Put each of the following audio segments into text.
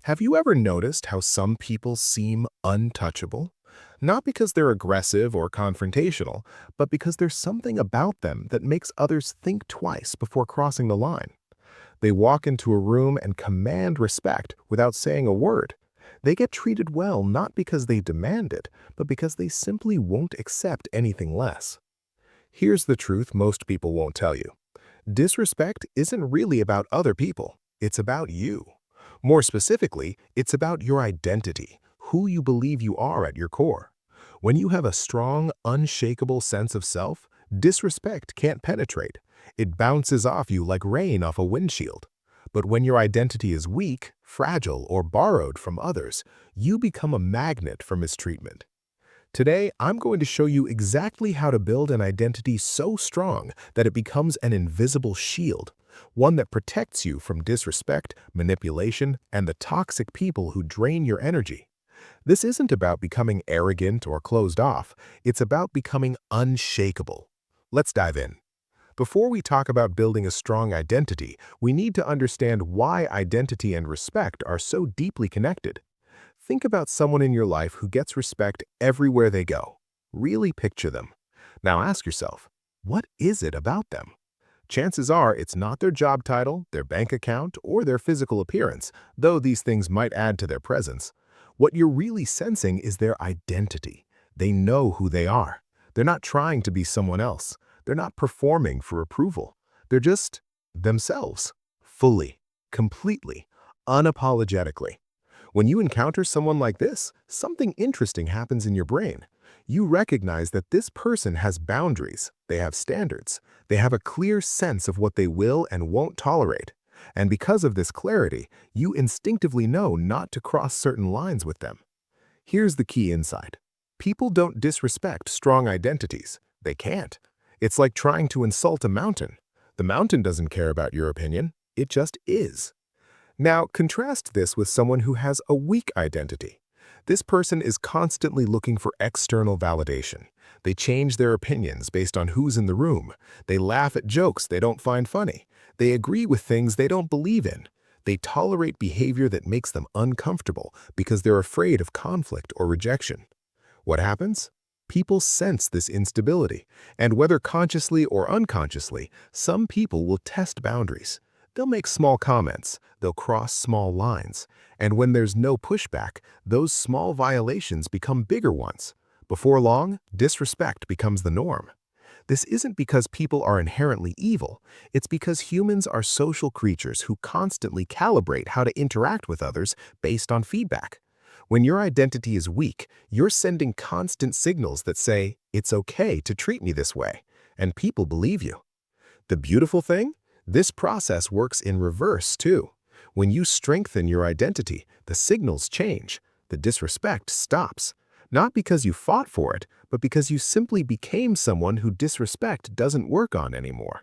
Have you ever noticed how some people seem untouchable? Not because they're aggressive or confrontational, but because there's something about them that makes others think twice before crossing the line. They walk into a room and command respect without saying a word. They get treated well not because they demand it, but because they simply won't accept anything less. Here's the truth most people won't tell you. Disrespect isn't really about other people, it's about you. More specifically, it's about your identity, who you believe you are at your core. When you have a strong, unshakable sense of self, disrespect can't penetrate. It bounces off you like rain off a windshield. But when your identity is weak, fragile, or borrowed from others, you become a magnet for mistreatment. Today, I'm going to show you exactly how to build an identity so strong that it becomes an invisible shield, one that protects you from disrespect, manipulation, and the toxic people who drain your energy. This isn't about becoming arrogant or closed off, it's about becoming unshakable. Let's dive in. Before we talk about building a strong identity, we need to understand why identity and respect are so deeply connected. Think about someone in your life who gets respect everywhere they go. Really picture them. Now ask yourself, what is it about them? Chances are it's not their job title, their bank account, or their physical appearance, though these things might add to their presence. What you're really sensing is their identity. They know who they are. They're not trying to be someone else. They're not performing for approval. They're just themselves, fully, completely, unapologetically. When you encounter someone like this, something interesting happens in your brain. You recognize that this person has boundaries, they have standards, they have a clear sense of what they will and won't tolerate. And because of this clarity, you instinctively know not to cross certain lines with them. Here's the key insight. People don't disrespect strong identities. They can't. It's like trying to insult a mountain. The mountain doesn't care about your opinion. It just is. Now, contrast this with someone who has a weak identity. This person is constantly looking for external validation. They change their opinions based on who's in the room. They laugh at jokes they don't find funny. They agree with things they don't believe in. They tolerate behavior that makes them uncomfortable because they're afraid of conflict or rejection. What happens? People sense this instability, and whether consciously or unconsciously, some people will test boundaries. They'll make small comments, they'll cross small lines, and when there's no pushback, those small violations become bigger ones. Before long, disrespect becomes the norm. This isn't because people are inherently evil, it's because humans are social creatures who constantly calibrate how to interact with others based on feedback. When your identity is weak, you're sending constant signals that say, "It's okay to treat me this way," and people believe you. The beautiful thing? This process works in reverse, too. When you strengthen your identity, the signals change. The disrespect stops. Not because you fought for it, but because you simply became someone who disrespect doesn't work on anymore.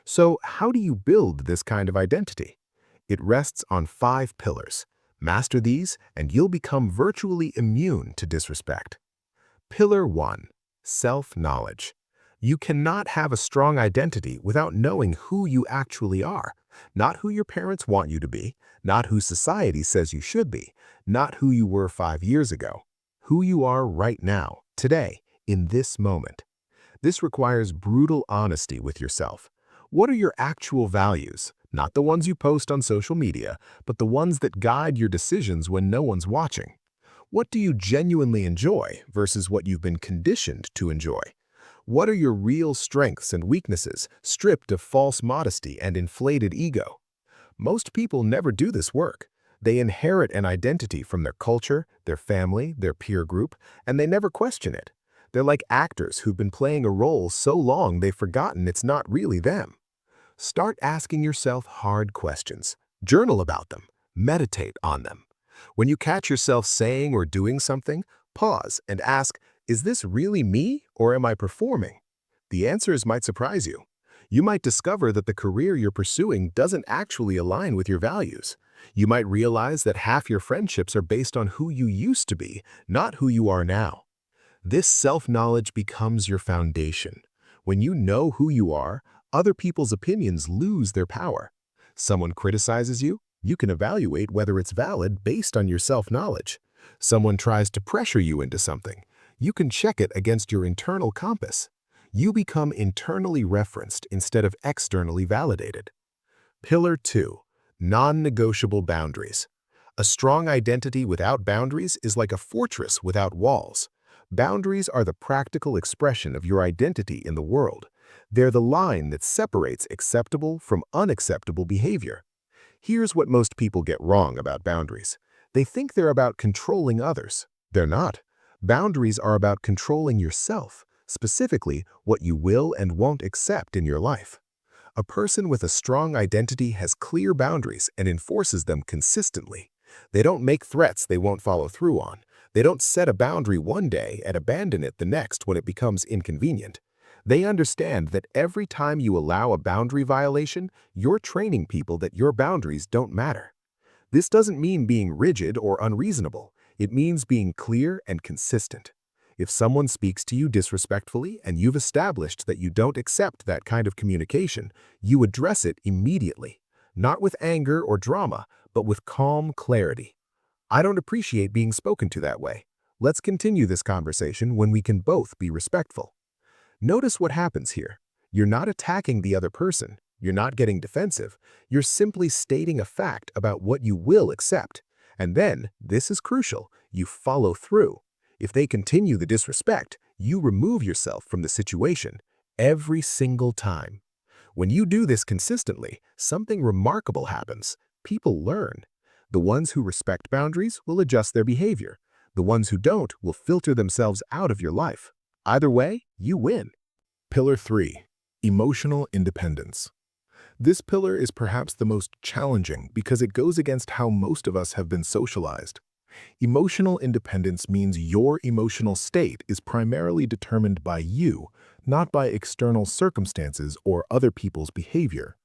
So, how do you build this kind of identity? It rests on 5 pillars. Master these, and you'll become virtually immune to disrespect. Pillar 1. Self-knowledge. You cannot have a strong identity without knowing who you actually are, not who your parents want you to be, not who society says you should be, not who you were 5 years ago, who you are right now, today, in this moment. This requires brutal honesty with yourself. What are your actual values? Not the ones you post on social media, but the ones that guide your decisions when no one's watching. What do you genuinely enjoy versus what you've been conditioned to enjoy? What are your real strengths and weaknesses, stripped of false modesty and inflated ego? Most people never do this work. They inherit an identity from their culture, their family, their peer group, and they never question it. They're like actors who've been playing a role so long they've forgotten it's not really them. Start asking yourself hard questions. Journal about them. Meditate on them. When you catch yourself saying or doing something, pause and ask, is this really me or am I performing? The answers might surprise you. You might discover that the career you're pursuing doesn't actually align with your values. You might realize that half your friendships are based on who you used to be, not who you are now. This self-knowledge becomes your foundation. When you know who you are, other people's opinions lose their power. Someone criticizes you, You can evaluate whether it's valid based on your self-knowledge. Someone tries to pressure you into something. You can check it against your internal compass. You become internally referenced instead of externally validated. Pillar 2. Non-negotiable boundaries. A strong identity without boundaries is like a fortress without walls. Boundaries are the practical expression of your identity in the world. They're the line that separates acceptable from unacceptable behavior. Here's what most people get wrong about boundaries. They think they're about controlling others. They're not. Boundaries are about controlling yourself, specifically what you will and won't accept in your life. A person with a strong identity has clear boundaries and enforces them consistently. They don't make threats they won't follow through on. They don't set a boundary one day and abandon it the next when it becomes inconvenient. They understand that every time you allow a boundary violation, you're training people that your boundaries don't matter. This doesn't mean being rigid or unreasonable. It means being clear and consistent. If someone speaks to you disrespectfully and you've established that you don't accept that kind of communication, you address it immediately, not with anger or drama, but with calm clarity. I don't appreciate being spoken to that way. Let's continue this conversation when we can both be respectful. Notice what happens here. You're not attacking the other person. You're not getting defensive. You're simply stating a fact about what you will accept. And then, this is crucial, you follow through. If they continue the disrespect, you remove yourself from the situation every single time. When you do this consistently, something remarkable happens. People learn. The ones who respect boundaries will adjust their behavior. The ones who don't will filter themselves out of your life. Either way, you win. Pillar 3. Emotional independence. This pillar is perhaps the most challenging because it goes against how most of us have been socialized. Emotional independence means your emotional state is primarily determined by you, not by external circumstances or other people's behavior.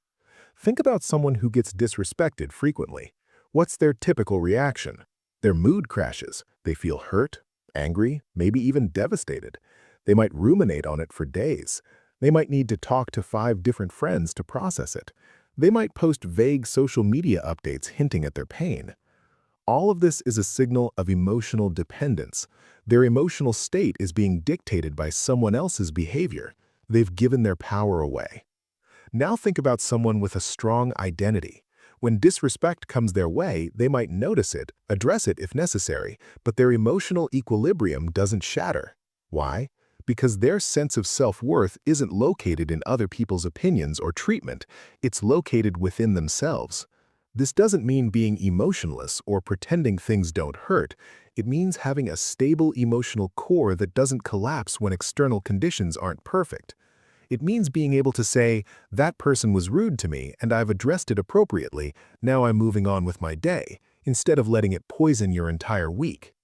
Think about someone who gets disrespected frequently. What's their typical reaction? Their mood crashes. They feel hurt, angry, maybe even devastated. They might ruminate on it for days. They might need to talk to 5 different friends to process it. They might post vague social media updates hinting at their pain. All of this is a signal of emotional dependence. Their emotional state is being dictated by someone else's behavior. They've given their power away. Now think about someone with a strong identity. When disrespect comes their way, they might notice it, address it if necessary, but their emotional equilibrium doesn't shatter. Why? Because their sense of self-worth isn't located in other people's opinions or treatment. It's located within themselves. This doesn't mean being emotionless or pretending things don't hurt. It means having a stable emotional core that doesn't collapse when external conditions aren't perfect. It means being able to say, that person was rude to me and I've addressed it appropriately, now I'm moving on with my day, instead of letting it poison your entire week.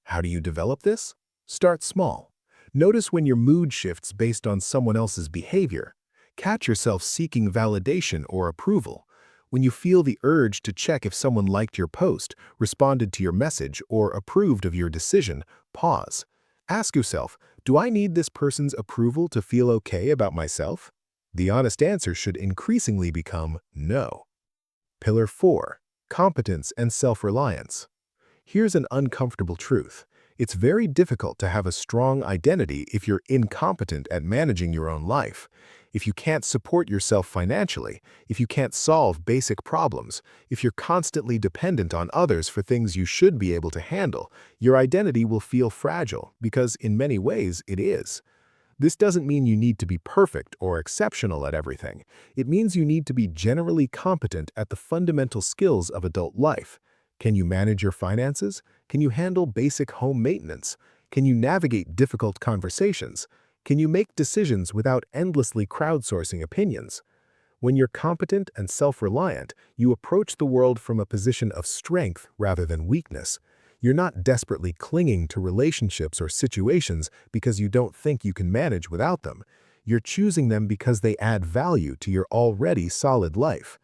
How do you develop this? Start small. Notice when your mood shifts based on someone else's behavior. Catch yourself seeking validation or approval. When you feel the urge to check if someone liked your post, responded to your message, or approved of your decision, pause. Ask yourself, do I need this person's approval to feel okay about myself? The honest answer should increasingly become no. Pillar 4. Competence and self-reliance. Here's an uncomfortable truth. It's very difficult to have a strong identity if you're incompetent at managing your own life. If you can't support yourself financially, if you can't solve basic problems, if you're constantly dependent on others for things you should be able to handle, your identity will feel fragile because in many ways it is. This doesn't mean you need to be perfect or exceptional at everything. It means you need to be generally competent at the fundamental skills of adult life. Can you manage your finances? Can you handle basic home maintenance? Can you navigate difficult conversations? Can you make decisions without endlessly crowdsourcing opinions? When you're competent and self-reliant, you approach the world from a position of strength rather than weakness. You're not desperately clinging to relationships or situations because you don't think you can manage without them. You're choosing them because they add value to your already solid life.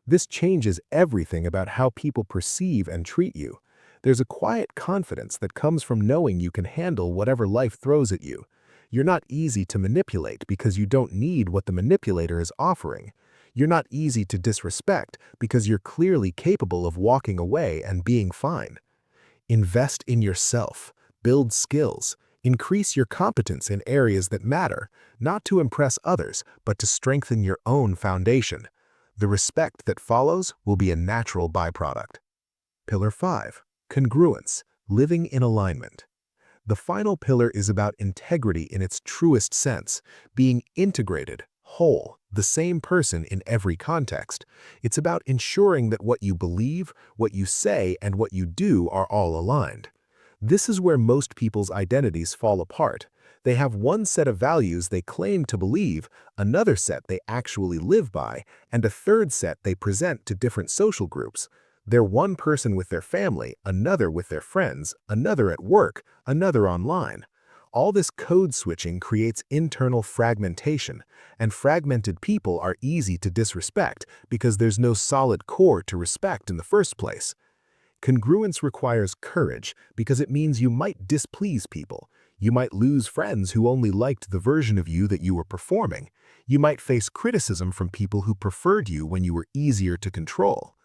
This changes everything about how people perceive and treat you. There's a quiet confidence that comes from knowing you can handle whatever life throws at you. You're not easy to manipulate because you don't need what the manipulator is offering. You're not easy to disrespect because you're clearly capable of walking away and being fine. Invest in yourself, build skills, increase your competence in areas that matter, not to impress others, but to strengthen your own foundation. The respect that follows will be a natural byproduct. Pillar 5. Congruence, living in alignment. The final pillar is about integrity in its truest sense, being integrated, whole, the same person in every context. It's about ensuring that what you believe, what you say, and what you do are all aligned. This is where most people's identities fall apart. They have one set of values they claim to believe, another set they actually live by, and a third set they present to different social groups. They're one person with their family, another with their friends, another at work, another online. All this code switching creates internal fragmentation, and fragmented people are easy to disrespect because there's no solid core to respect in the first place. Congruence requires courage because it means you might displease people. You might lose friends who only liked the version of you that you were performing. You might face criticism from people who preferred you when you were easier to control.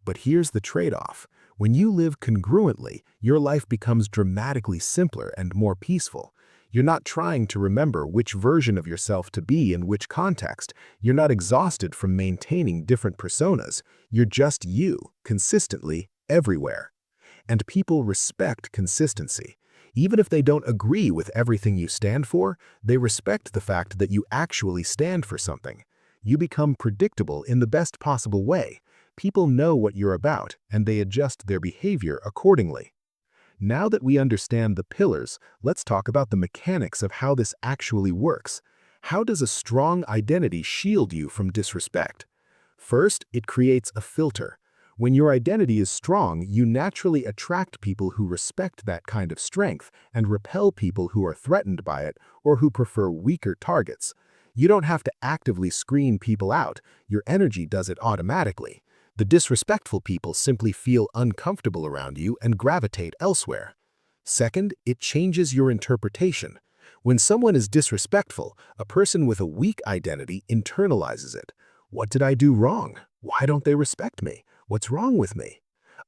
But here's the trade-off. When you live congruently, your life becomes dramatically simpler and more peaceful. You're not trying to remember which version of yourself to be in which context. You're not exhausted from maintaining different personas. You're just you, consistently, everywhere. And people respect consistency. Even if they don't agree with everything you stand for, they respect the fact that you actually stand for something. You become predictable in the best possible way. People know what you're about, and they adjust their behavior accordingly. Now that we understand the pillars, let's talk about the mechanics of how this actually works. How does a strong identity shield you from disrespect? First, it creates a filter. When your identity is strong, you naturally attract people who respect that kind of strength and repel people who are threatened by it or who prefer weaker targets. You don't have to actively screen people out. Your energy does it automatically. The disrespectful people simply feel uncomfortable around you and gravitate elsewhere. Second, it changes your interpretation. When someone is disrespectful, a person with a weak identity internalizes it. What did I do wrong? Why don't they respect me? What's wrong with me?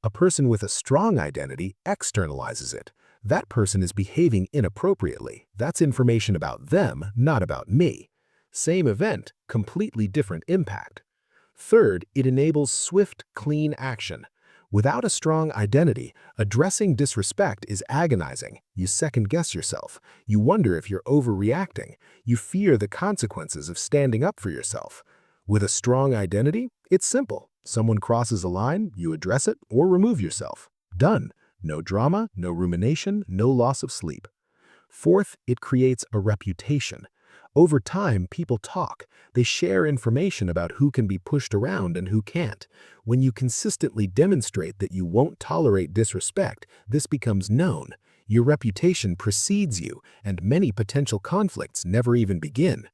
A person with a strong identity externalizes it. That person is behaving inappropriately. That's information about them, not about me. Same event, completely different impact. Third, it enables swift, clean action. Without a strong identity, addressing disrespect is agonizing. You second-guess yourself. You wonder if you're overreacting. You fear the consequences of standing up for yourself. With a strong identity, it's simple. Someone crosses a line, you address it, or remove yourself. Done. No drama, no rumination, no loss of sleep. Fourth, it creates a reputation. Over time, people talk. They share information about who can be pushed around and who can't. When you consistently demonstrate that you won't tolerate disrespect, this becomes known. Your reputation precedes you, and many potential conflicts never even begin.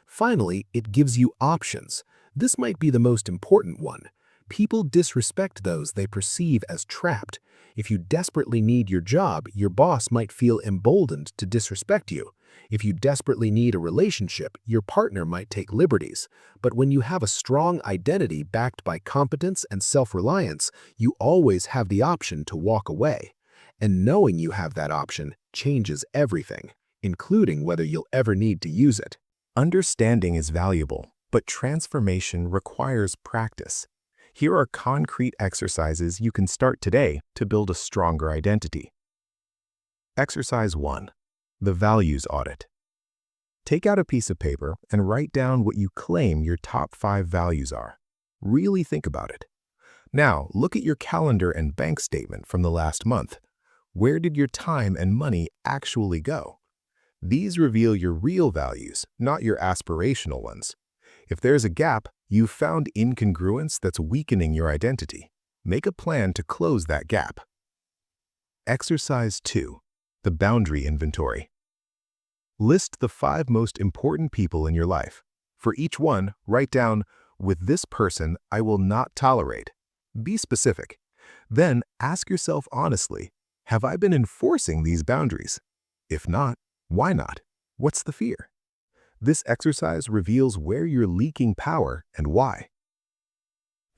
Finally, it gives you options. This might be the most important one. People disrespect those they perceive as trapped. If you desperately need your job, your boss might feel emboldened to disrespect you. If you desperately need a relationship, your partner might take liberties. But when you have a strong identity backed by competence and self-reliance, you always have the option to walk away. And knowing you have that option changes everything, including whether you'll ever need to use it. Understanding is valuable, but transformation requires practice. Here are concrete exercises you can start today to build a stronger identity. Exercise 1. The Values Audit. Take out a piece of paper and write down what you claim your top 5 values are. Really think about it. Now, look at your calendar and bank statement from the last month. Where did your time and money actually go? These reveal your real values, not your aspirational ones. If there's a gap, you've found incongruence that's weakening your identity. Make a plan to close that gap. Exercise 2. The Boundary Inventory. List the 5 most important people in your life. For each one, write down, "With this person, I will not tolerate." Be specific. Then ask yourself honestly, have I been enforcing these boundaries? If not, why not? What's the fear? This exercise reveals where you're leaking power and why.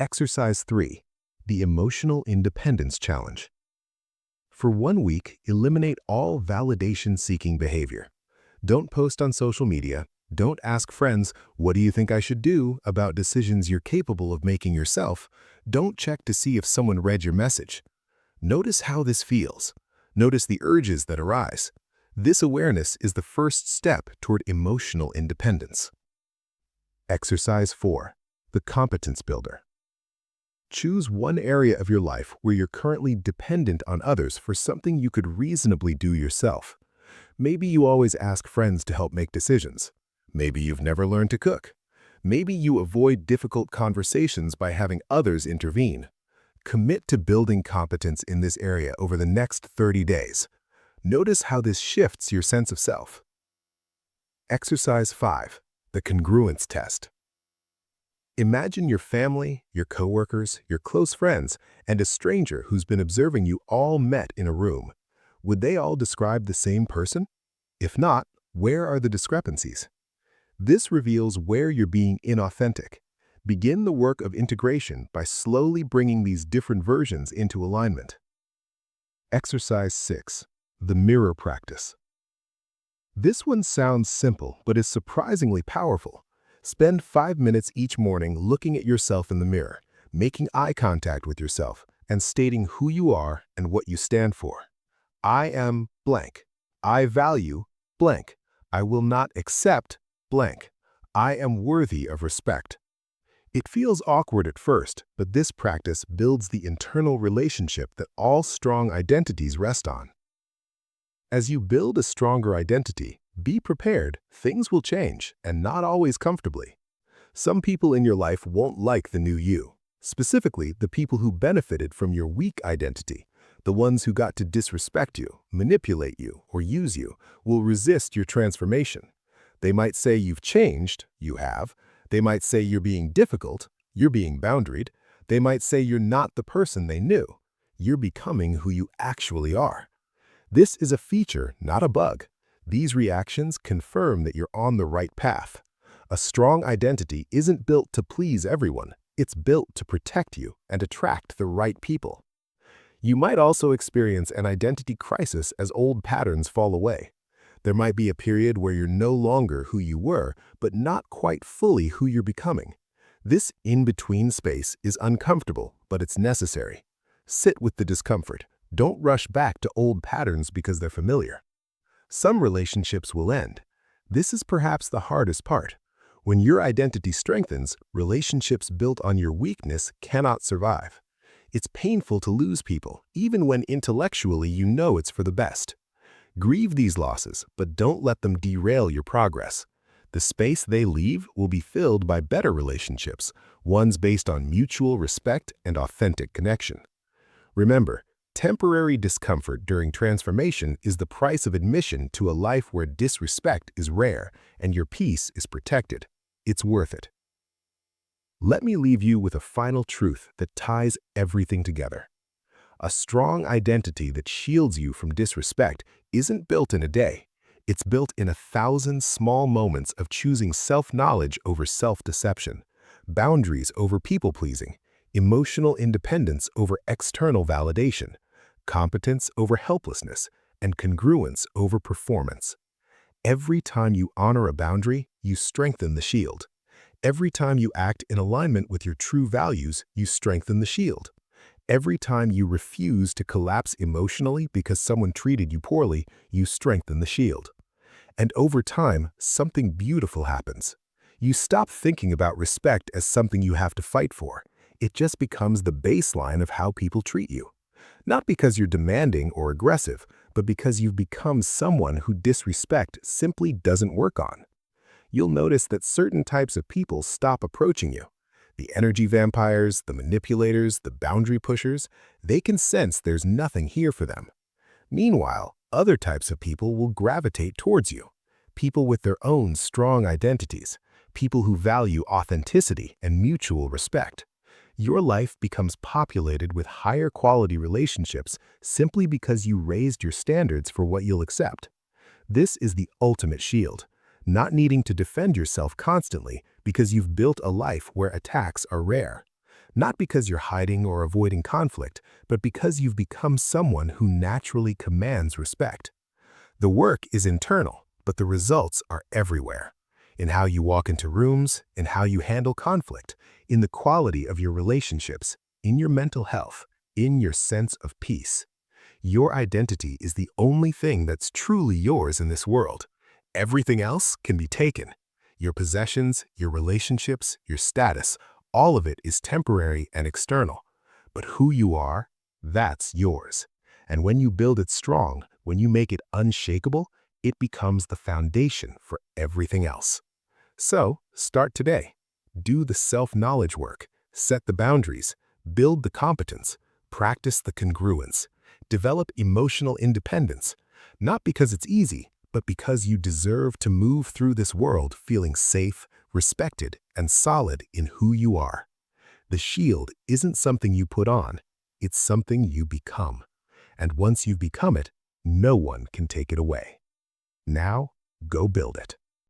Exercise 3. The Emotional Independence Challenge. For 1 week, eliminate all validation-seeking behavior. Don't post on social media. Don't ask friends, "What do you think I should do?" about decisions you're capable of making yourself. Don't check to see if someone read your message. Notice how this feels. Notice the urges that arise. This awareness is the first step toward emotional independence. Exercise 4. The Competence Builder. Choose one area of your life where you're currently dependent on others for something you could reasonably do yourself. Maybe you always ask friends to help make decisions. Maybe you've never learned to cook. Maybe you avoid difficult conversations by having others intervene. Commit to building competence in this area over the next 30 days. Notice how this shifts your sense of self. Exercise 5. The Congruence Test. Imagine your family, your coworkers, your close friends, and a stranger who's been observing you all met in a room. Would they all describe the same person? If not, where are the discrepancies? This reveals where you're being inauthentic. Begin the work of integration by slowly bringing these different versions into alignment. Exercise 6. The Mirror Practice. This one sounds simple, but is surprisingly powerful. Spend 5 minutes each morning looking at yourself in the mirror, making eye contact with yourself, and stating who you are and what you stand for. I am blank. I value blank. I will not accept blank. I am worthy of respect. It feels awkward at first, but this practice builds the internal relationship that all strong identities rest on. As you build a stronger identity, be prepared, things will change, and not always comfortably. Some people in your life won't like the new you, specifically the people who benefited from your weak identity. The ones who got to disrespect you, manipulate you, or use you will resist your transformation. They might say you've changed, you have. They might say you're being difficult, you're being boundaried. They might say you're not the person they knew. You're becoming who you actually are. This is a feature, not a bug. These reactions confirm that you're on the right path. A strong identity isn't built to please everyone. It's built to protect you and attract the right people. You might also experience an identity crisis as old patterns fall away. There might be a period where you're no longer who you were, but not quite fully who you're becoming. This in-between space is uncomfortable, but it's necessary. Sit with the discomfort. Don't rush back to old patterns because they're familiar. Some relationships will end. This is perhaps the hardest part. When your identity strengthens, relationships built on your weakness cannot survive. It's painful to lose people, even when intellectually you know it's for the best. Grieve these losses, but don't let them derail your progress. The space they leave will be filled by better relationships, ones based on mutual respect and authentic connection. Remember, temporary discomfort during transformation is the price of admission to a life where disrespect is rare and your peace is protected. It's worth it. Let me leave you with a final truth that ties everything together. A strong identity that shields you from disrespect isn't built in a day. It's built in 1,000 small moments of choosing self-knowledge over self-deception, boundaries over people-pleasing, emotional independence over external validation, competence over helplessness, and congruence over performance. Every time you honor a boundary, you strengthen the shield. Every time you act in alignment with your true values, you strengthen the shield. Every time you refuse to collapse emotionally because someone treated you poorly, you strengthen the shield. And over time, something beautiful happens. You stop thinking about respect as something you have to fight for. It just becomes the baseline of how people treat you. Not because you're demanding or aggressive, but because you've become someone who disrespect simply doesn't work on. You'll notice that certain types of people stop approaching you. The energy vampires, the manipulators, the boundary pushers, they can sense there's nothing here for them. Meanwhile, other types of people will gravitate towards you. People with their own strong identities, people who value authenticity and mutual respect. Your life becomes populated with higher quality relationships simply because you raised your standards for what you'll accept. This is the ultimate shield, not needing to defend yourself constantly because you've built a life where attacks are rare. Not because you're hiding or avoiding conflict, but because you've become someone who naturally commands respect. The work is internal, but the results are everywhere. In how you walk into rooms, in how you handle conflict, in the quality of your relationships, in your mental health, in your sense of peace. Your identity is the only thing that's truly yours in this world. Everything else can be taken. Your possessions, your relationships, your status, all of it is temporary and external. But who you are, that's yours. And when you build it strong, when you make it unshakable, it becomes the foundation for everything else. So, start today. Do the self-knowledge work, set the boundaries, build the competence, practice the congruence, develop emotional independence, not because it's easy, but because you deserve to move through this world feeling safe, respected, and solid in who you are. The shield isn't something you put on, it's something you become. And once you've become it, no one can take it away. Now, go build it.